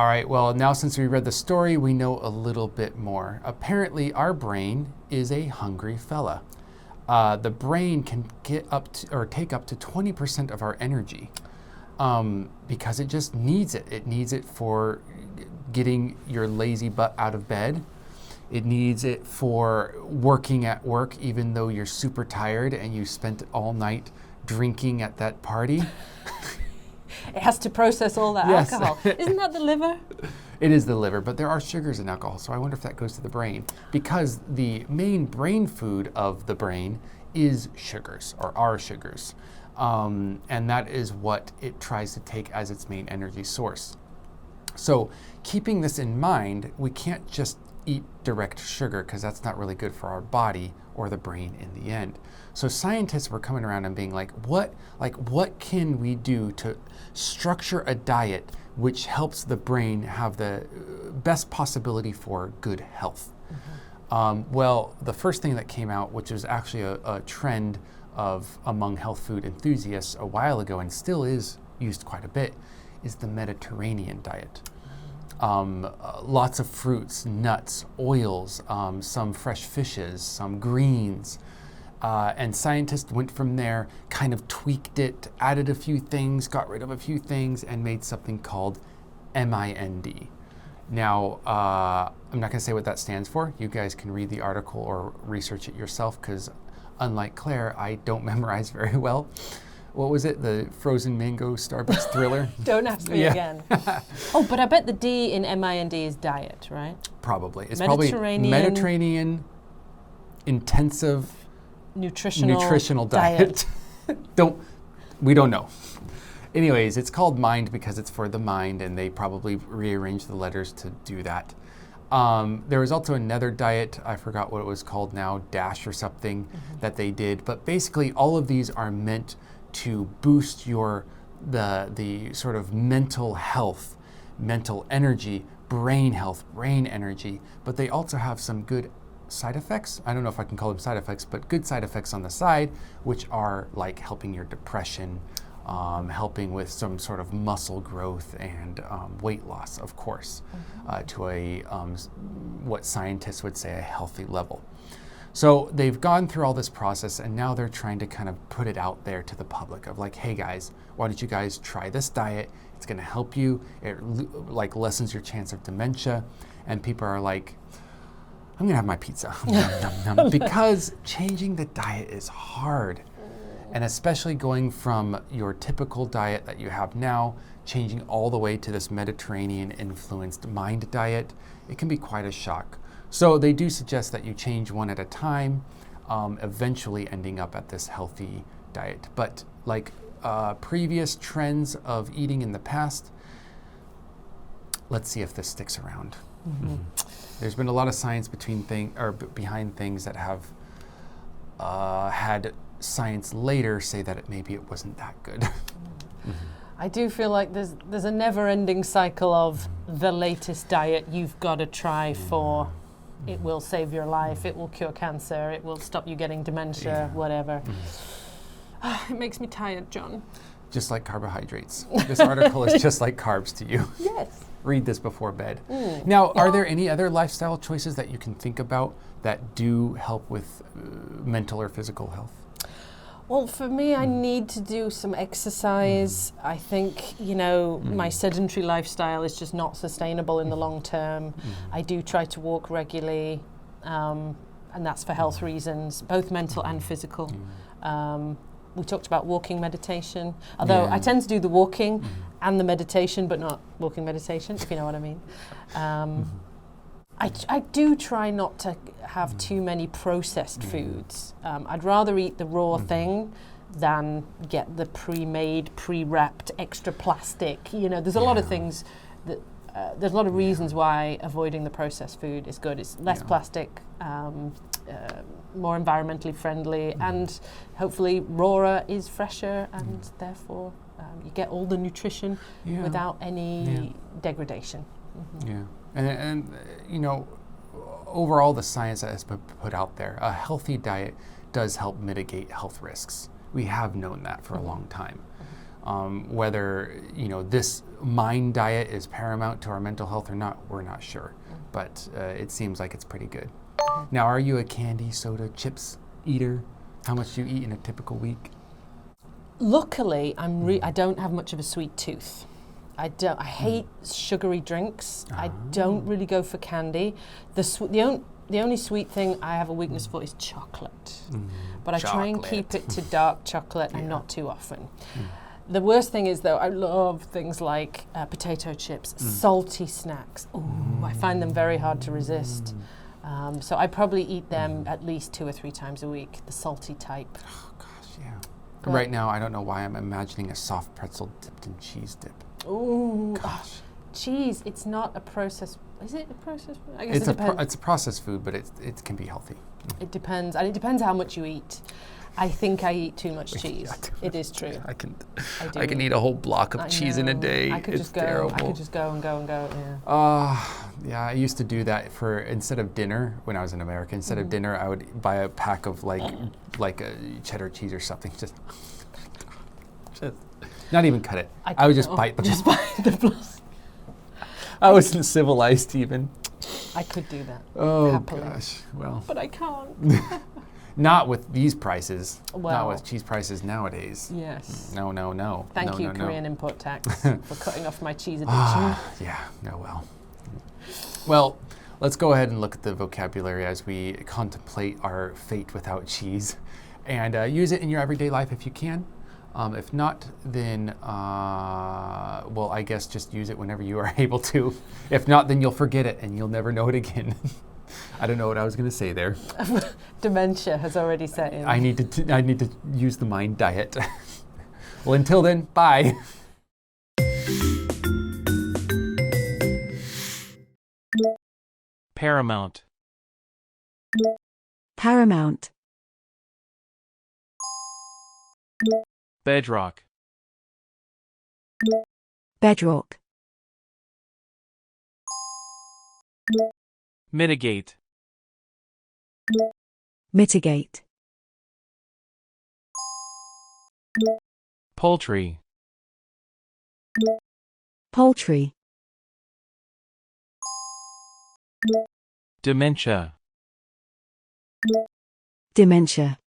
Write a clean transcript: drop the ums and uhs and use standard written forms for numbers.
right, well, now since we read the story, we know a little bit more. Apparently, our brain is a hungry fella. The brain can get up to, or take up to 20% of our energy because it just needs it. It needs it for getting your lazy butt out of bed. It needs it for working at work, even though you're super tired and you spent all night drinking at that party. It has to process all that alcohol. Isn't that the liver? It is the liver, but there are sugars in alcohol, so I wonder if that goes to the brain. Because the main brain food of the brain is sugars, or are sugars. And that is what it tries to take as its main energy source. So keeping this in mind, we can't just eat direct sugar because that's not really good for our body or the brain in the end. So scientists were coming around and being like, what can we do to structure a diet which helps the brain have the best possibility for good health? Mm-hmm. Well, the first thing that came out, which was actually a trend among health food enthusiasts a while ago and still is used quite a bit, is the Mediterranean diet. Lots of fruits, nuts, oils, some fresh fishes, some greens. And scientists went from there, kind of tweaked it, added a few things, got rid of a few things, and made something called MIND. Now, I'm not going to say what that stands for. You guys can read the article or research it yourself, because unlike Claire, I don't memorize very well. What was it? The frozen mango Starbucks thriller? Don't ask me again. Oh, but I bet the D in MIND is diet, right? Probably. It's probably Mediterranean intensive nutritional diet. We don't know. Anyways, it's called MIND because it's for the mind, and they probably rearranged the letters to do that. There was also another diet, I forgot what it was called now, DASH or something, that they did. But basically, all of these are meant to boost the sort of mental health, mental energy, brain health, brain energy. But they also have some good side effects. I don't know if I can call them side effects, but good side effects on the side, which are like helping your depression, helping with some sort of muscle growth and weight loss, of course, to a what scientists would say a healthy level. So they've gone through all this process, and now they're trying to kind of put it out there to the public of like, hey guys, why don't you guys try this diet? It's going to help you. It like lessens your chance of dementia. And people are like, I'm going to have my pizza. Because changing the diet is hard. And especially going from your typical diet that you have now, changing all the way to this Mediterranean influenced MIND diet, it can be quite a shock. So they do suggest that you change one at a time, eventually ending up at this healthy diet. But like previous trends of eating in the past, let's see if this sticks around. Mm-hmm. There's been a lot of science behind things that have had science later say that maybe it wasn't that good. Mm-hmm. I do feel like there's a never-ending cycle of the latest diet you've got to try for. It will save your life, it will cure cancer, it will stop you getting dementia, whatever. It makes me tired, John. Just like carbohydrates. This article is just like carbs to you. Yes. Read this before bed. Now, are there any other lifestyle choices that you can think about that do help with mental or physical health? Well, for me, I need to do some exercise. I think, my sedentary lifestyle is just not sustainable in the long term. I do try to walk regularly, and that's for health reasons, both mental and physical. We talked about walking meditation, although I tend to do the walking and the meditation, but not walking meditation, if you know what I mean. I do try not to have too many processed foods. I'd rather eat the raw thing than get the pre-made, pre-wrapped, extra plastic. There's a lot of things that, there's a lot of reasons why avoiding the processed food is good. It's less plastic, more environmentally friendly, and hopefully rawer is fresher, and therefore you get all the nutrition without any degradation. Yeah. And overall, the science that has been put out there, a healthy diet does help mitigate health risks. We have known that for a long time. Whether, this mind diet is paramount to our mental health or not, we're not sure. But it seems like it's pretty good. Now, are you a candy, soda, chips eater? How much do you eat in a typical week? Luckily, I don't have much of a sweet tooth. I hate sugary drinks. I don't really go for candy. The only sweet thing I have a weakness for is chocolate. But I try and keep it to dark chocolate and not too often. The worst thing is, though, I love things like potato chips, salty snacks. Ooh, I find them very hard to resist. So I probably eat them at least 2 or 3 times a week, the salty type. Oh, gosh, yeah. Right now, I don't know why I'm imagining a soft pretzel dipped in cheese dip. Ooh, gosh. Cheese, it's not a processed. Is it a processed food? I guess it depends. It's a processed food, but it can be healthy. It depends, and it depends how much you eat. I think I eat too much cheese. It is true. I can eat a whole block of cheese in a day. I could it's just go. terrible. I could just go and go and go. Yeah. Yeah. I used to do that instead of dinner when I was in America. Instead of dinner, I would buy a pack of like a cheddar cheese or something. Just not even cut it. I would just bite them. Just bite the blood. I wasn't civilized even. I could do that. Oh happily. Gosh. Well. But I can't. Not with these prices. Well, not with cheese prices nowadays. Yes. No. Thank you, Korean import tax, for cutting off my cheese addiction. Yeah. No. Well, let's go ahead and look at the vocabulary as we contemplate our fate without cheese, and use it in your everyday life if you can. If not, then well, I guess just use it whenever you are able to. If not, then you'll forget it and you'll never know it again. I don't know what I was going to say there. Dementia has already set in. I need to use the mind diet. Well, until then, bye. Paramount. Paramount. Bedrock. Bedrock. Mitigate. Mitigate. Poultry. Poultry. Dementia. Dementia.